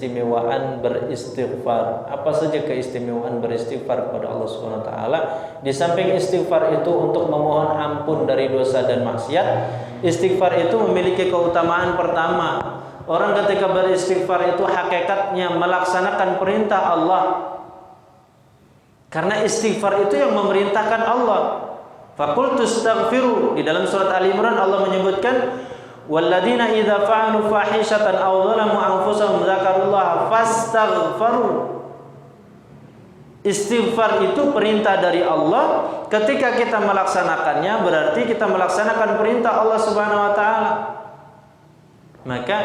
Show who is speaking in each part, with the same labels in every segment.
Speaker 1: keistimewaan beristighfar. Apa saja keistimewaan beristighfar kepada Allah Subhanahu wa taala? Di samping istighfar itu untuk memohon ampun dari dosa dan maksiat, istighfar itu memiliki keutamaan pertama. Orang ketika beristighfar itu hakikatnya melaksanakan perintah Allah. Karena istighfar itu yang memerintahkan Allah. Faqultu astaghfiru. Di dalam surat Ali Imran Allah menyebutkan walladzina idza fa'alu fahishatan aw dzalamu anfusahum dzakarullaha fastaghfaru. Istighfar itu perintah dari Allah. Ketika kita melaksanakannya berarti kita melaksanakan perintah Allah Subhanahu wa taala. Maka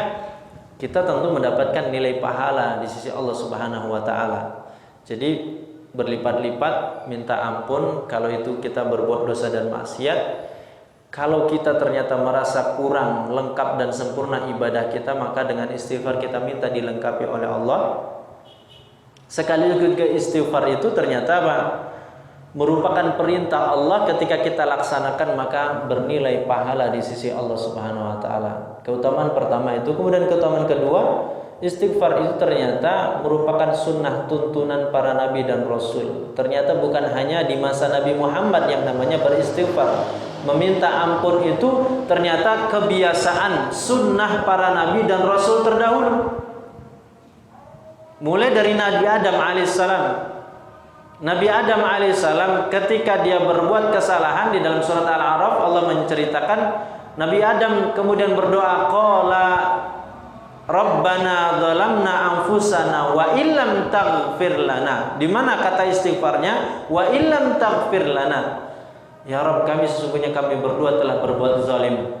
Speaker 1: kita tentu mendapatkan nilai pahala di sisi Allah Subhanahu wa taala. Jadi berlipat-lipat minta ampun kalau itu kita berbuat dosa dan maksiat. Kalau kita ternyata merasa kurang lengkap dan sempurna ibadah kita, maka dengan istighfar kita minta dilengkapi oleh Allah. Sekaligus istighfar itu ternyata apa? Merupakan perintah Allah, ketika kita laksanakan maka bernilai pahala di sisi Allah Subhanahu wa taala. Keutamaan pertama itu. Kemudian keutamaan kedua, istighfar itu ternyata merupakan sunnah tuntunan para nabi dan rasul. Ternyata bukan hanya di masa Nabi Muhammad yang namanya beristighfar. Meminta ampun itu ternyata kebiasaan sunnah para nabi dan rasul terdahulu. Mulai dari Nabi Adam alaihissalam. Nabi Adam alaihissalam ketika dia berbuat kesalahan, di dalam surat Al-A'raf Allah menceritakan Nabi Adam kemudian berdoa, qala Rabbana dzalamna anfusana wa illam taghfir lana. Di mana kata istighfarnya? Wa illam taghfir lana. Ya Rabb, kami sesungguhnya kami berdua telah berbuat zalim.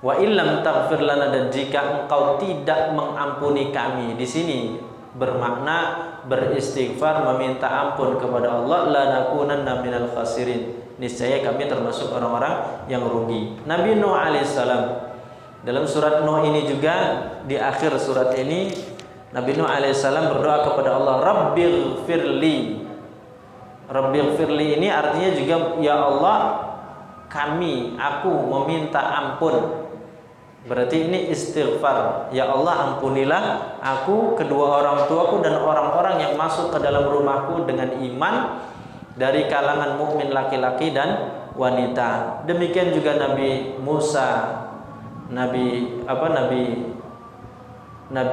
Speaker 1: Wa illam taghfir lana, dan jika engkau tidak mengampuni kami. Di sini bermakna beristighfar, meminta ampun kepada Allah, lanakunanna minal khasirin. Niscaya kami termasuk orang-orang yang rugi. Nabi Nuh alaihissalam dalam surat Nuh ini juga, di akhir surat ini Nabi Nuh alaihissalam berdoa kepada Allah, Rabbighfirli. Rabbighfirli ini artinya juga, ya Allah, aku meminta ampun. Berarti ini istighfar. Ya Allah, ampunilah aku, kedua orang tuaku, dan orang-orang yang masuk ke dalam rumahku dengan iman dari kalangan mukmin laki-laki dan wanita. Demikian juga Nabi Musa, Nabi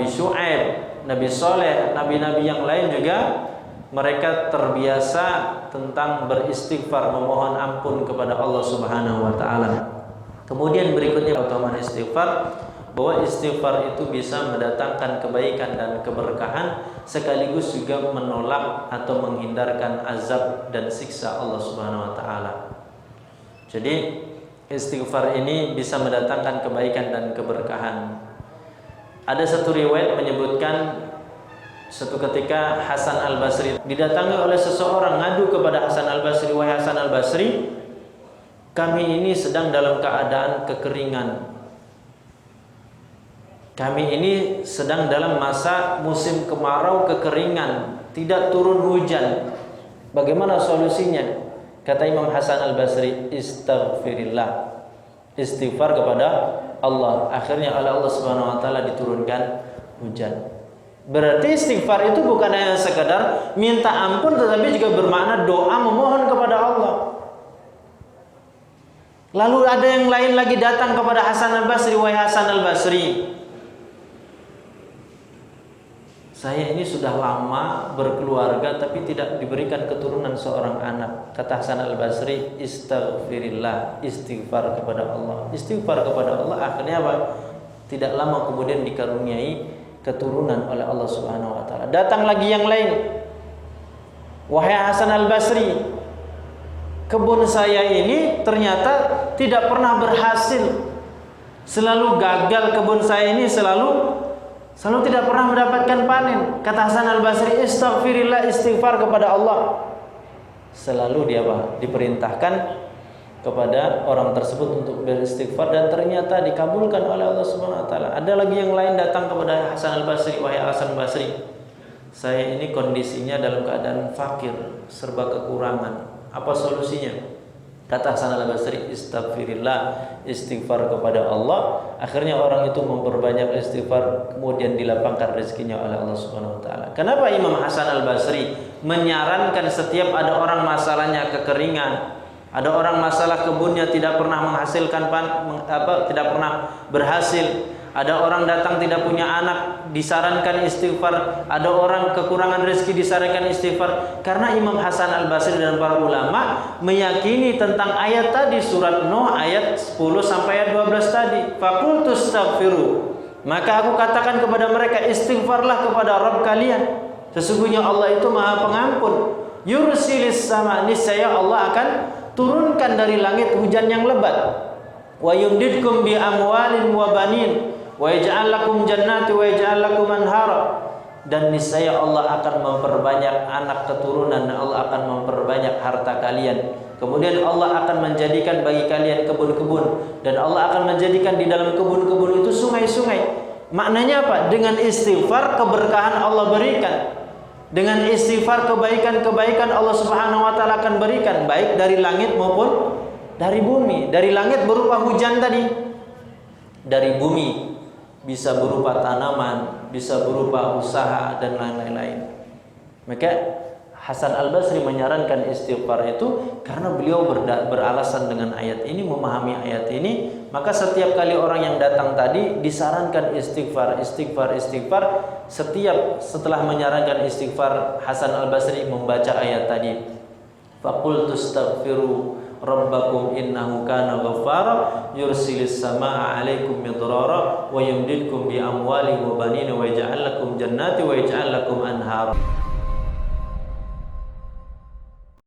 Speaker 1: Syu'aib, Nabi Soleh, nabi-nabi yang lain juga mereka terbiasa tentang beristighfar, memohon ampun kepada Allah Subhanahu wa taala. Kemudian berikutnya keutamaan istighfar, bahwa istighfar itu bisa mendatangkan kebaikan dan keberkahan, sekaligus juga menolak atau menghindarkan azab dan siksa Allah Subhanahu wa taala. Jadi istighfar ini bisa mendatangkan kebaikan dan keberkahan. Ada satu riwayat menyebutkan suatu ketika Hasan Al-Basri didatangi oleh seseorang, ngadu kepada Hasan Al-Basri, wahai Hasan Al-Basri, kami ini sedang dalam keadaan kekeringan. Kami ini sedang dalam masa musim kemarau, kekeringan, tidak turun hujan. Bagaimana solusinya? Kata Imam Hasan Al-Basri, istaghfirillah. Istighfar kepada Allah. Akhirnya oleh Allah Subhanahu wa taala diturunkan hujan. Berarti istighfar itu bukan hanya sekadar minta ampun, tetapi juga bermakna doa memohon kepada Allah. Lalu ada yang lain lagi datang kepada Hasan Al-Basri, wahai Hasan Al-Basri, saya ini sudah lama berkeluarga tapi tidak diberikan keturunan seorang anak. Kata Hasan Al-Basri, istaghfirillah, istighfar kepada Allah. Istighfar kepada Allah, akhirnya apa? Tidak lama kemudian dikaruniai keturunan oleh Allah Subhanahu wa taala. Datang lagi yang lain, wahai Hasan Al-Basri, kebun saya ini ternyata tidak pernah berhasil. Selalu gagal kebun saya ini, selalu tidak pernah mendapatkan panen. Kata Hasan Al-Basri, istaghfirillah, istighfar kepada Allah. Selalu dia diperintahkan kepada orang tersebut untuk beristighfar, dan ternyata dikabulkan oleh Allah Subhanahu wa taala. Ada lagi yang lain datang kepada Hasan Al-Basri, wahai Hasan Al-Basri, saya ini kondisinya dalam keadaan fakir, serba kekurangan. Apa solusinya? Kata Hasan al-Basri, istighfirillah, istighfar kepada Allah. Akhirnya orang itu memperbanyak istighfar, kemudian dilapangkan rezekinya oleh Allah Subhanahu wa taala. Kenapa Imam Hasan al-Basri menyarankan setiap ada orang masalahnya kekeringan, ada orang masalah kebunnya tidak pernah menghasilkan tidak pernah berhasil, ada orang datang tidak punya anak, disarankan istighfar, ada orang kekurangan rezeki, disarankan istighfar. Karena Imam Hasan al-Basri dan para ulama meyakini tentang ayat tadi, surat Nuh ayat 10 sampai ayat 12 tadi. Faqultu astaghfiru, maka aku katakan kepada mereka, istighfarlah kepada Rabb kalian, sesungguhnya Allah itu Maha Pengampun. Yursilis sama, niscaya Allah akan turunkan dari langit hujan yang lebat. Wa yumdidkum bi amwalin wa banin wa yaj'al lakum jannati wa yaj'al lakum anhara, dan niscaya Allah akan memperbanyak anak keturunan, dan Allah akan memperbanyak harta kalian. Kemudian Allah akan menjadikan bagi kalian kebun-kebun, dan Allah akan menjadikan di dalam kebun-kebun itu sungai-sungai. Maknanya apa? Dengan istighfar keberkahan Allah berikan. Dengan istighfar kebaikan-kebaikan Allah Subhanahu wa taala akan berikan, baik dari langit maupun dari bumi. Dari langit berupa hujan tadi, dari bumi bisa berupa tanaman, bisa berupa usaha dan lain-lain. Maka Hasan al-Basri menyarankan istighfar itu karena beliau beralasan dengan ayat ini, memahami ayat ini. Maka setiap kali orang yang datang tadi disarankan istighfar. Setiap setelah menyarankan istighfar, Hasan al-Basri membaca ayat tadi. Faqultu astaghfiru rabbakum innahu kana ghaffara yursilis samaa 'alaikum midrara wa yumdidkum bi amwalin wa banin wa yaj'al lakum jannati wa yaj'al lakum anhara.